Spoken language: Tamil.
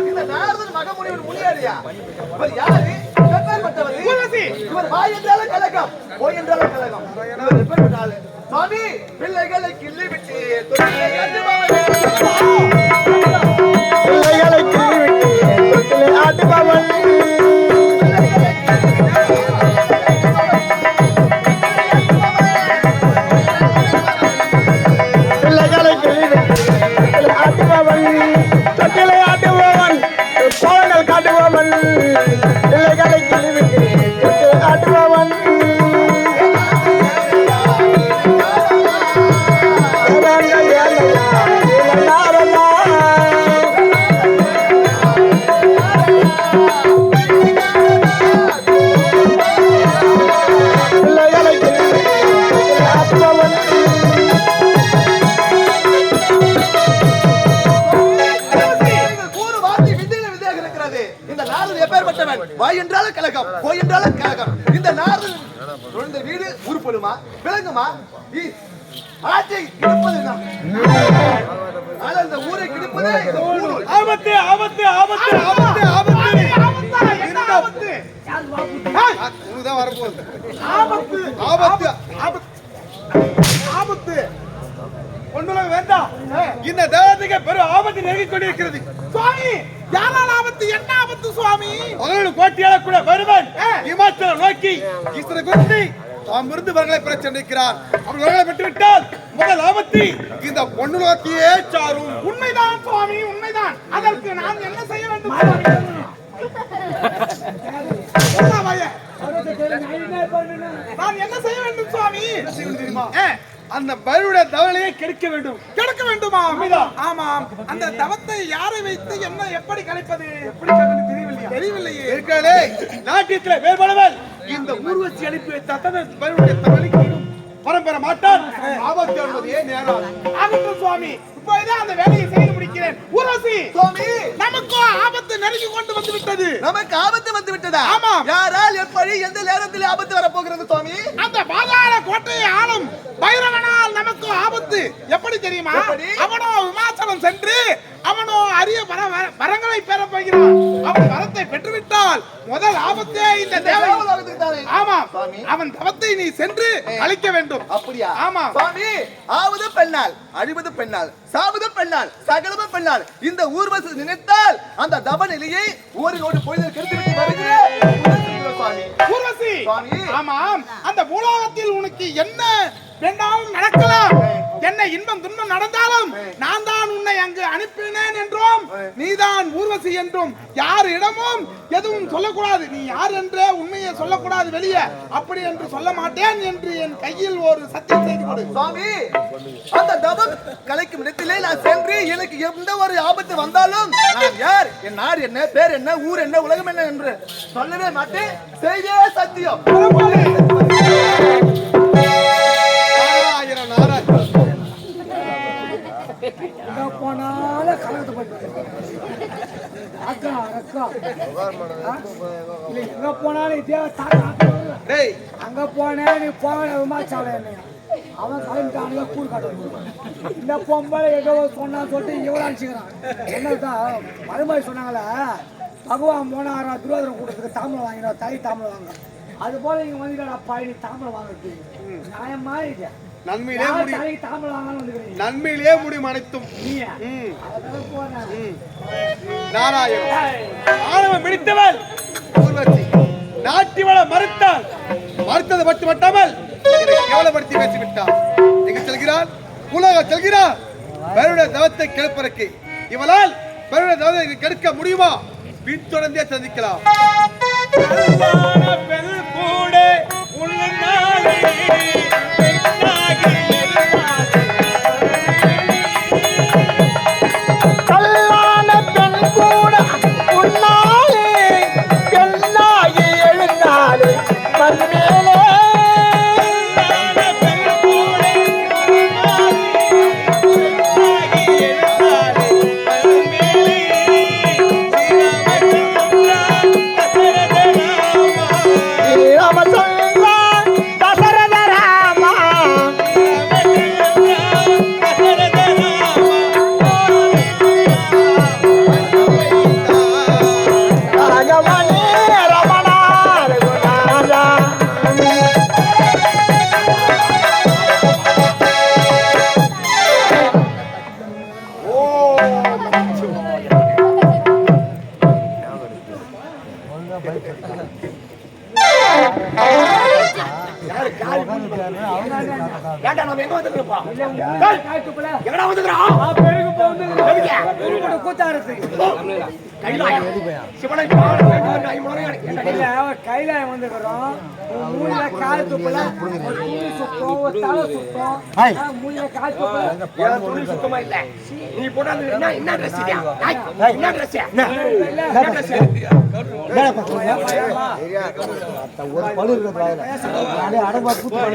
இந்த நாரதன் மகமுனிவர் முனியாரியா? இவர் யாரு? எப்பேற்பட்டவர்? இவர் வாய் என்றாலும் கலகம், போய் என்றாலும் கலகம். இவர் எப்பேற்பட்டாலும் சுவாமி பிள்ளைகளை கிள்ளி விட்டு பிள்ளைகளை கிள்ளி விட்டு ஆட்டுபவன் வாய் என்றாலும் கலகம், போய் என்றாலும் கலகம். இந்த நாரதன் நுழைந்த வீடு உருப்படுமா விளங்குமா? ஆட்சி கிடப்பது அந்த ஊரை கிடப்பதே ஆபத்து ஆபத்து ஆபத்து ஆபத்து ஆபத்து. உனக்குதான் வரப்போகுது ஆபத்து ஆபத்து ஆபத்து. ஒன்றும் வேண்டாம், இந்த தேவத்துக்கு பெரும் ஆபத்து நெருங்கிக் கொண்டிருக்கிறது. சுவாமி யாரால் ஆபத்து? என்ன ஆபத்து சுவாமி? கோட்டியால கூட வருவன் இமாச்சலம் நோக்கி ஈஸ்வர குருதி தாமிருந்து வரங்களை பெற சென்றிருக்கிறார். அவர் வரங்களை பெற்றுவிட்டால் முதல் ஆபத்து இந்த பொண்ணு நோக்கியே சாரும். உண்மைதான் சுவாமி, உண்மைதான். அதற்கு நான் என்ன செய்ய வேண்டும்? நான் என்ன செய்ய வேண்டும் சுவாமி? தெரியுமா? அந்த பைருடைய தவளையை கெடுக்க வேண்டும். கெடுக்க வேண்டுமா? ஆமாம். அந்த தவத்தை யாரை வைத்து என்ன எப்படி கலைப்பது? எப்படி தெரியவில்லையா? தெரியவில்லையே. இருக்கலே நாட்டியத்தில் வேறுபடுவல் இந்த ஊர்வசி அனுப்பி வைத்த பைருடைய தவளைக்கு பரம்பர மாட்டான். ஆபத்து என்பதே நேரம் ஆகட்டும் சுவாமி. இப்போதான் அந்த வேலையை செய்து முடிக்கிறேன். ஊர்வசி சுவாமி, நமக்கு ஆபத்து நெருங்கி கொண்டு வந்து விட்டது. நமக்கு ஆபத்து வந்து விட்டதா? ஆமாம். யாரால் எப்படி எந்த நேரத்தில் ஆபத்து வரப்போகிறது சுவாமி? அந்த பாதாள கோட்டையை ஆளும் பைரவனால் நமக்கு ஆபத்து. எப்படி தெரியுமா? அவனோ விமாச்சலம் சென்று அவனோ அரிய வரங்களை பெற போகிறான். அவன் வரத்தை பெற்றுவிட்டால் முதல் ஆபத்தே இந்த தேவலோகத்துக்கு. ஆமாம், அவன் தவத்தை நீ சென்று அழிக்க வேண்டும். அப்படியா? ஆமாம் சுவாமி. ஆவது பெண்ணால், அழிவது பெண்ணால், சாவது பெண்ணால், சகலமும் பெண்ணால். இந்த ஊர்வசி நினைத்தால் அந்த தவ நிலையை ஓரினோடு பொழுது கெடுத்து விட்டு வருகிறேன். ஊர்வசி ஆமாம், அந்த பூலோகத்தில் உனக்கு என்ன வேண்டாலும் நடக்கலாம். என்ன இன்பம் துன்பம் நடந்தாலும் நான் தான் உன்னை அங்கு அனுப்பினேன் என்றும் நீதான் ஊர்வசி என்றும் யார் இடமும் எதுவும் சொல்லக்கூடாது. நீ யார் என்றே உண்மையை சொல்லக்கூடாது வெளியே. அப்படி என்று சொல்ல மாட்டேன் என்று என் கையில் ஒரு சத்தியம் செய்து கொடு சுவாமி. அந்த தவம் கலைக்கும் இடத்திலே நான் சென்று எனக்கு எந்த ஒரு ஆபத்து வந்தாலும் நான் யார், என் நாடு என்ன, பேர் என்ன, ஊர் என்ன, உலகம் என்ன என்று சொல்லவே மாட்டேன். செய்தே சத்தியம். போனாலும் கலந்து எங்க போனாலும் அங்க போனே நீ போன விமாச்சாலம் அவன் கிளம்பிட்டானுங்க கூழ் காட்டு. இந்த பொம்பளை ஏதோ சொன்னான்னு சொல்லிட்டு இவ்வளோ அனுப்பிச்சுக்கிறான். என்னதான் மறுமொழி சொன்னாங்களே, பகவான் போனாரா துரோதரம் கூட்டத்துக்கு தாமரை வாங்கினா தாய் தாமரை வாங்க. அது போல இங்க வந்துடா பழனி தாமரை வாங்கிட்டு நியாயமா இது. நன்மையிலே முடியும் அனைத்தும். நாராயணன் பிடித்தவள் ஊர்வசி நாட்டி வள மறுத்தால் மறுத்தது மட்டும் மட்டாமல் கேவலப்படுத்தி பேசிவிட்டார். எங்க செல்கிறார்? உலக செல்கிறார். பைரவனுடைய தவத்தை கெடுப்பதற்கு. இவளால் பைரவனுடைய தவத்தை கெடுக்க முடியுமா? பின்தொடர்ந்தே சந்திக்கலாம். தசரத எங்கடா வந்துக்கிறா பெருக்கு போகுது கூத்தாடுறதுக்கு கைலாயம் வந்துக்கிறோம் மூல கால் துப்புல சுத்தம் ஒரு தலை சுத்தம் மூல கால் துப்புல சுத்தமா இல்ல நீ போடாது என்ன ட்ரெஸ் என்ன ட்ரெஸ் ஒரு பழு இருக்கிறது அடம்பா கூத்து